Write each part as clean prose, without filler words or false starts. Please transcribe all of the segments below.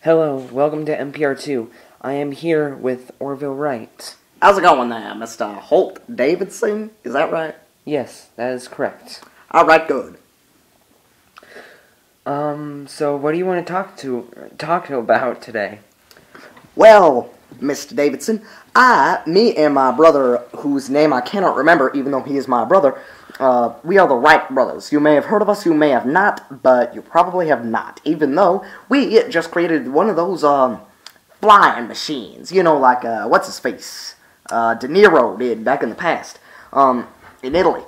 Hello, welcome to NPR 2. I am here with Orville Wright. How's it going there, Mr. Holt Davidson? Is that right? Yes, that is correct. Alright, good. So what do you want to talk about today? Well, Mr. Davidson, me and my brother, whose name I cannot remember even though he is my brother, we are the Wright brothers. You may have heard of us, you may have not, but you probably have not, even though we just created one of those, flying machines. You know, like, what's-his-face? De Niro did back in the past, in Italy.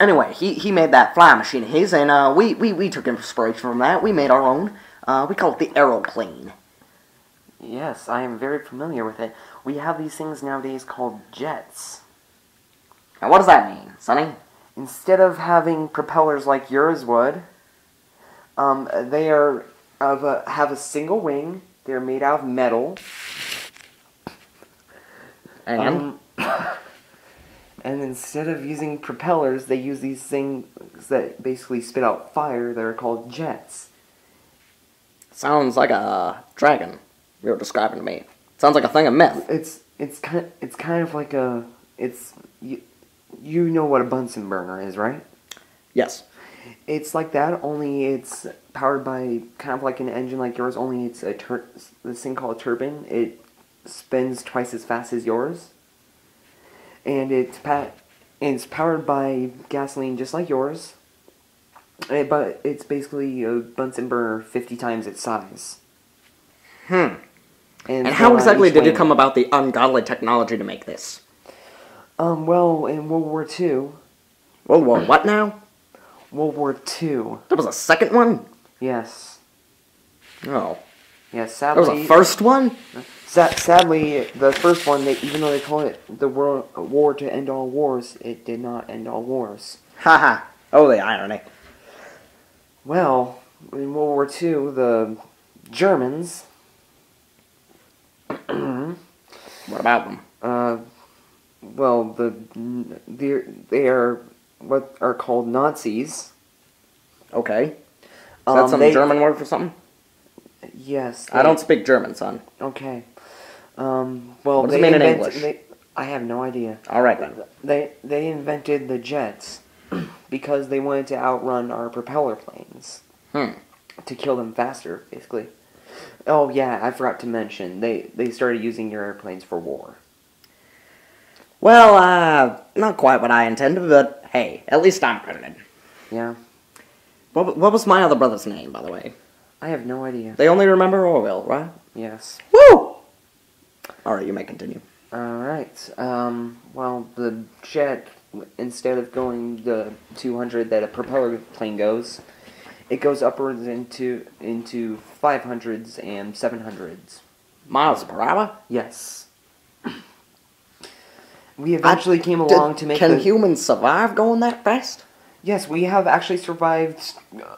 Anyway, he made that flying machine of his, and, we took inspiration from that. We made our own. We call it the aeroplane. Yes, I am very familiar with it. We have these things nowadays called jets. Now, what does that mean, Sonny? Instead of having propellers like yours would, they have a single wing. They're made out of metal. And? And instead of using propellers, they use these things that basically spit out fire that are called jets. Sounds like a dragon you're describing to me. Sounds like a thing of myth. It's kind of like you know what a Bunsen burner is, right? Yes. It's like that, only it's powered by kind of like an engine like yours, only it's this thing called a turbine. It spins twice as fast as yours. And it's powered by gasoline just like yours. But it's basically a Bunsen burner 50 times its size. And how exactly did you come about the ungodly technology to make this? Well, in World War II... World War what now? World War II. There was a second one? Yes. Oh. Yes, sadly... There was a first one? Sadly, the first one, even though they call it the war to end all wars, it did not end all wars. Haha. Oh, the irony. Well, in World War II, the Germans... What about them? Well, they are what are called Nazis. Okay. Is that some German word for something? Yes. I don't speak German, son. Okay. Well, what does it mean in English? I have no idea. All right, then. They invented the jets because they wanted to outrun our propeller planes. To kill them faster, basically. Oh, yeah, I forgot to mention, they started using your airplanes for war. Well, not quite what I intended, but hey, at least I'm credited. Yeah. What was my other brother's name, by the way? I have no idea. They only remember Orville, right? Yes. Woo! Alright, you may continue. Alright, well, the jet, instead of going the 200 that a propeller plane goes, it goes upwards into 500s and 700s. Miles per hour? Yes. We eventually came along to make Can humans survive going that fast? Yes, we have actually survived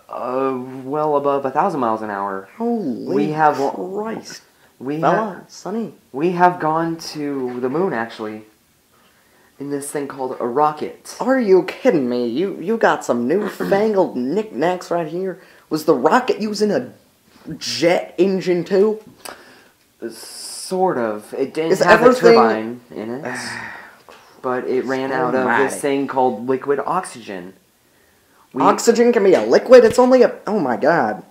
well above 1,000 miles an hour. Holy Christ. Sonny. We have gone to the moon, actually, in this thing called a rocket. Are you kidding me? You got some newfangled knickknacks right here. Was the rocket using a jet engine too? Sort of. It didn't have a turbine in it, but it ran out of this thing called liquid oxygen. Oxygen can be a liquid? It's only a... Oh my god.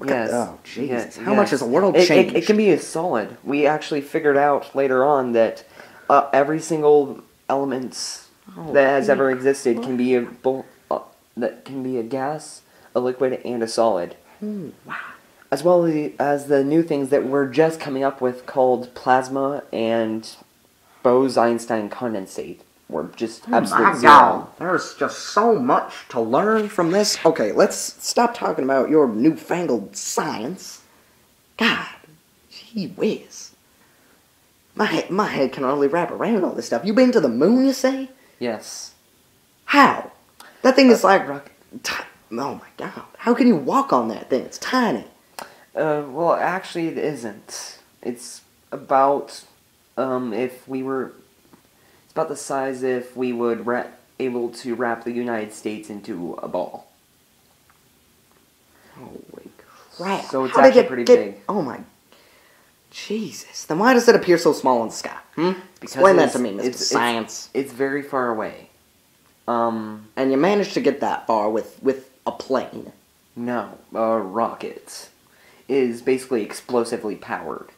Yes. Oh, Jesus. Yes, How much has the world changed? It can be a solid. We actually figured out later on that every single element that has ever existed can be a gas, a liquid, and a solid. Wow. As well as the new things that we're just coming up with called plasma and Bose-Einstein condensate. We're just absolute zero. God. There's just so much to learn from this. Okay, let's stop talking about your newfangled science. God, gee whiz. My head can hardly wrap around all this stuff. You been to the moon, you say? Yes. How? That thing is like... Oh my god. How can you walk on that thing? It's tiny. Well, actually it isn't. It's about, it's about the size if we would able to wrap the United States into a ball. Holy Right. So it's How did actually it pretty get, big. Oh my... Jesus. Then why does it appear so small in the sky? Explain that to me, Mr. Science. It's very far away. And you managed to get that far with a plane. No, a rocket is basically explosively powered.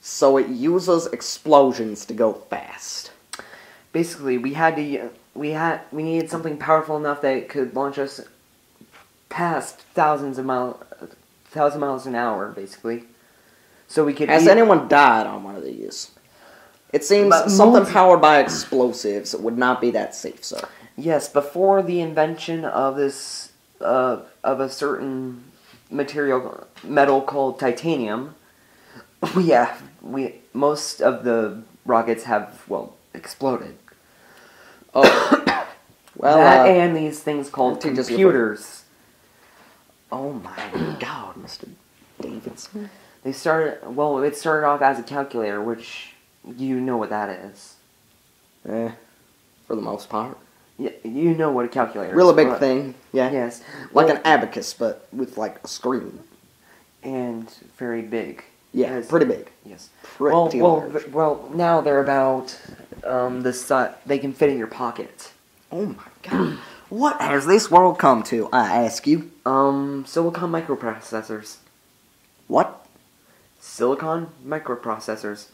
So it uses explosions to go fast. Basically, we needed something powerful enough that it could launch us past thousand miles an hour, basically. So we could. Has anyone died on one of these? It seems something powered by explosives would not be that safe, sir. Yes, before the invention of this of a certain metal called titanium, most of the rockets have exploded. Oh, well, that and these things called computers. Oh my God, Mr. Davidson. It started off as a calculator, which you know what that is. For the most part. Yeah, you know what a calculator is. Really big thing, yeah. Yes. Like an abacus, but with like a screen. And very big. Yeah, yes. Pretty big. Yes. Pretty large. Well, now they're about they can fit in your pocket. Oh my God. What has this world come to, I ask you? Silicon microprocessors. What? Silicon microprocessors.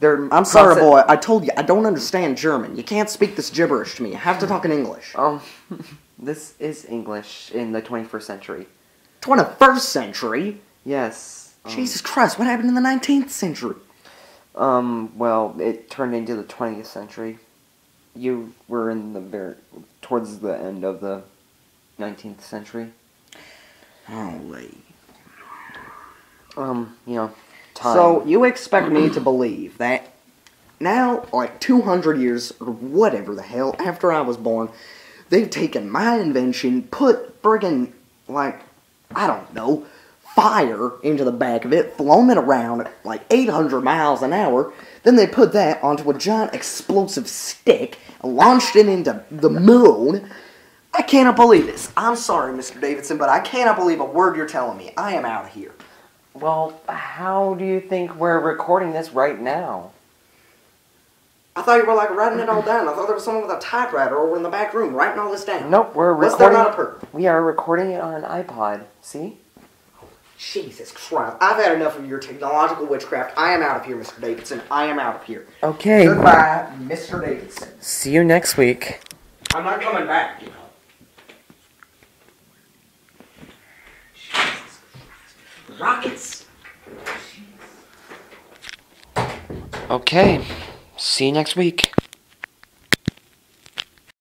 I'm sorry, boy. I told you, I don't understand German. You can't speak this gibberish to me. You have to talk in English. This is English in the 21st century. 21st century? Yes. Jesus Christ, what happened in the 19th century? Well, it turned into the 20th century. You were towards the end of the 19th century. Holy. Time. So, you expect me to believe that now, like 200 years, or whatever the hell, after I was born, they've taken my invention, put friggin', I don't know, fire into the back of it, flown it around at like 800 miles an hour, then they put that onto a giant explosive stick, and launched it into the moon. I cannot believe this. I'm sorry, Mr. Davidson, but I cannot believe a word you're telling me. I am out of here. Well, how do you think we're recording this right now? I thought you were writing it all down. I thought there was someone with a typewriter over in the back room writing all this down. Nope, we're recording. Was there not a person? We are recording it on an iPod. See? Jesus Christ. I've had enough of your technological witchcraft. I am out of here, Mr. Davidson. I am out of here. Okay. Goodbye, Mr. Davidson. See you next week. I'm not coming back, you know. Jesus Christ. Rockets. Okay. See you next week.